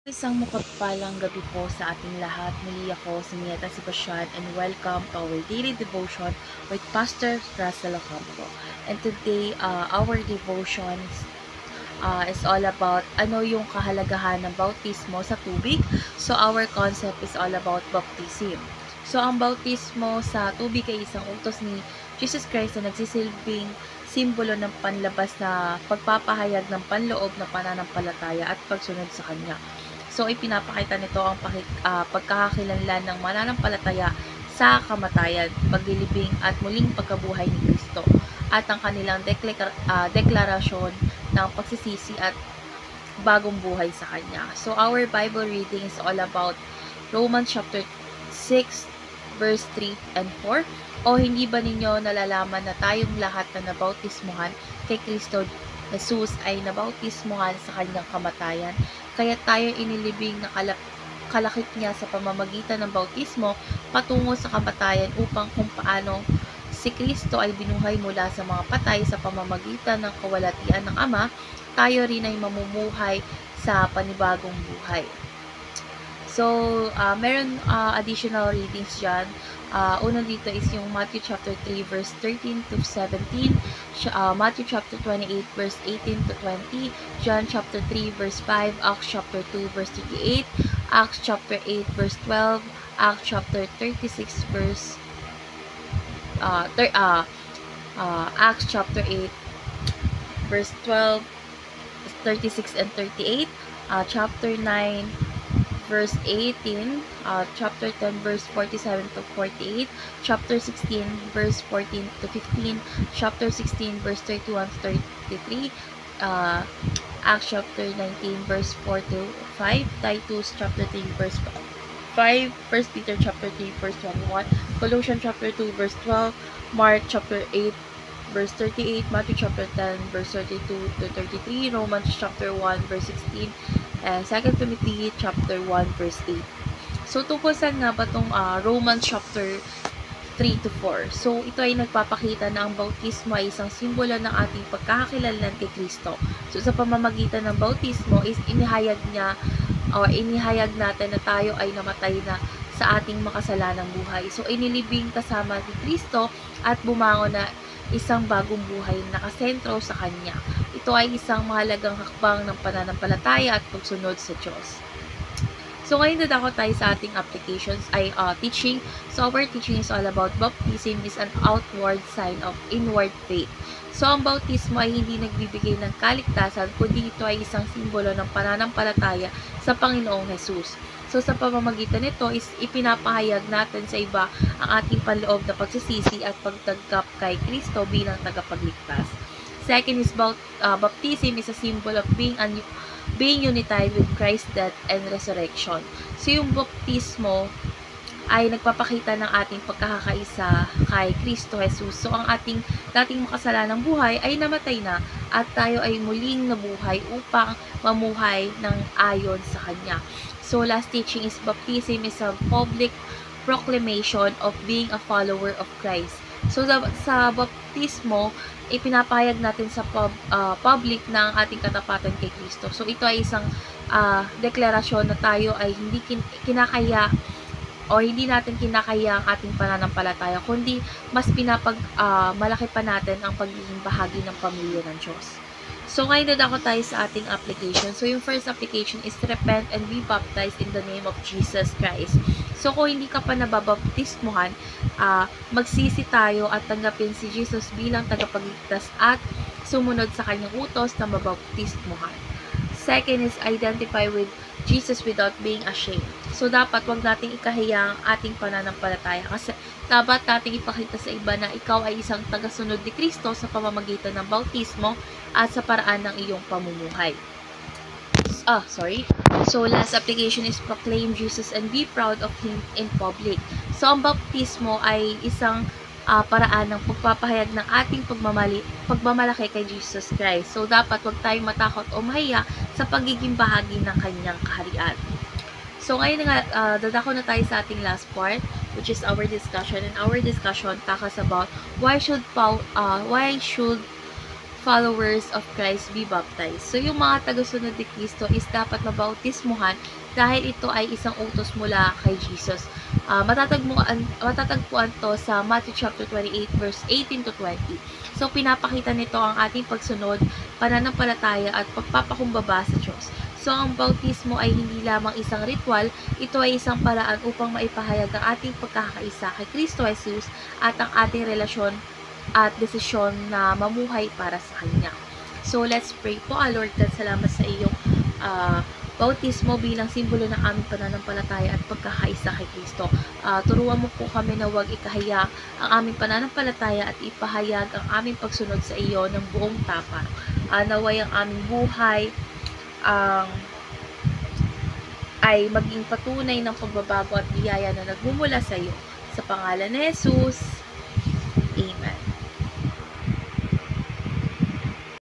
Isang mapagpalang gabi po sa ating lahat. Muli ako si Nieta Sebastian and welcome to our daily devotion with Pastor Russell Ocampo. And today, our devotion is all about ano yung kahalagahan ng bautismo sa tubig. So, our concept is all about baptism. So, ang bautismo sa tubig ay isang utos ni Jesus Christ na nagsisilbing simbolo ng panlabas na pagpapahayag ng panloob na pananampalataya at pagsunod sa Kanya. So, ipinapakita nito ang pagkakakilanlan ng mananampalataya sa kamatayan, paglilibing at muling pagkabuhay ni Kristo at ang kanilang deklarasyon ng pagsisisi at bagong buhay sa Kanya. So, our Bible reading is all about Romans chapter 6, verse 3 and 4. O hindi ba ninyo nalalaman na tayong lahat na nabautismuhan kay Kristo Jesus ay nabautismuhan sa Kanyang kamatayan? Kaya tayo inilibing na kalakip niya sa pamamagitan ng bautismo patungo sa kamatayan upang kung paano si Kristo ay binuhay mula sa mga patay sa pamamagitan ng kawalatian ng Ama, tayo rin ay mamumuhay sa panibagong buhay. So, meron additional readings dyan. Una dito is yung Matthew chapter 3 verse 13 to 17, Matthew chapter 28 verse 18 to 20, John chapter 3 verse 5, Acts chapter 2 verse 38, Acts chapter 8 verse 12, Acts chapter 36 verse Acts chapter 8 verse 12, 36 and 38, chapter 9 verse 18, chapter 10 verse 47 to 48, chapter 16 verse 14 to 15, chapter 16 verse 31 to 33, Acts chapter 19 verse 4 to 5, Titus chapter 3 verse 5, 1 Peter chapter 3 verse 21, Colossians chapter 2 verse 12, Mark chapter 8 verse 38, Matthew chapter 10 verse 32 to 33, Romans chapter 1 verse 16, and 2 Timothy chapter 1 verse 8. So, tungkol saan nga ba itong Romans chapter 3 to 4? So, ito ay nagpapakita na ang bautismo ay isang simbolo ng ating pagkakakilanlan kay Kristo. So, sa pamamagitan ng bautismo is inihayag natin na tayo ay namatay na sa ating makasalanang buhay. So, inilibing kasama ni Kristo at bumangon na isang bagong buhay na nakasentro sa Kanya. Ito ay isang mahalagang hakbang ng pananampalataya at pagsunod sa Diyos. So, ngayon dadako tayo sa ating applications ay teaching. So, our teaching is all about baptism is an outward sign of inward faith. So, ang bautismo ay hindi nagbibigay ng kaligtasan, kundi ito ay isang simbolo ng pananampalataya sa Panginoong Jesus. So, sa pamamagitan nito is ipinapahayag natin sa iba ang ating panloob na pagsisisi at pagtanggap kay Kristo bilang tagapagligtas. Second is baptism is a symbol of being united with Christ's death and resurrection. So, yung baptismo ay nagpapakita ng ating pagkakakaisa kay Kristo Jesus. So, ang dating makasalanang buhay ay namatay na at tayo ay muling nabuhay upang mamuhay ng ayon sa Kanya. So, last teaching is baptism is a public proclamation of being a follower of Christ. So, sa baptismo, ipinapahayag natin sa public na ang ating katapatan kay Kristo. So, ito ay isang deklarasyon na tayo ay hindi kinakaya o hindi natin kinakaya ang ating pananampalataya, kundi mas malaki pa natin ang pagiging bahagi ng pamilya ng Diyos. So, ngayon dadako tayo sa ating application. So, yung first application is repent and be baptized in the name of Jesus Christ. So, kung hindi ka pa nababaptismuhan, magsisi tayo at tanggapin si Jesus bilang tagapagligtas at sumunod sa kanyang utos na mabaptismuhan. Second is identify with Jesus without being ashamed. So, dapat wag nating ikahiya ang ating pananampalataya kasi dapat nating ipakita sa iba na ikaw ay isang tagasunod ni Kristo sa pamamagitan ng bautismo at sa paraan ng iyong pamumuhay. So, last application is proclaim Jesus and be proud of Him in public. So, ang bautismo ay isang paraan ng pagpapahayag ng ating pagmamalaki kay Jesus Christ. So, dapat wag tayong matakot o mahiya sa pagiging bahagi ng Kanyang kaharian. So, ngayon nga, dadako na tayo sa ating last part, which is our discussion. And our discussion takas about why should followers of Christ be baptized. So, yung mga tagasunod ni Kristo is dapat mabautismuhan dahil ito ay isang utos mula kay Jesus. Matatagpuan to sa Matthew chapter 28 verse 18 to 20. So, pinapakita nito ang ating pagsunod, pananampalataya at pagpapakumbaba sa Diyos. So, ang bautismo ay hindi lamang isang ritual, ito ay isang paraan upang maipahayag ang ating pagkakaisa kay Kristo Jesus at ang ating relasyon at desisyon na mamuhay para sa Kanya. So, let's pray po. Lord God, salamat sa iyong bautismo bilang simbolo ng aming pananampalataya at pagkakaisa kay Kristo. Turuan mo po kami na huwag ikahiya ang aming pananampalataya at ipahayag ang aming pagsunod sa iyo ng buong tapang. Naway ang aming buhay ay maging patunay ng pagbabago at biyaya na nagmumula sa iyo. Sa pangalan ni Jesus.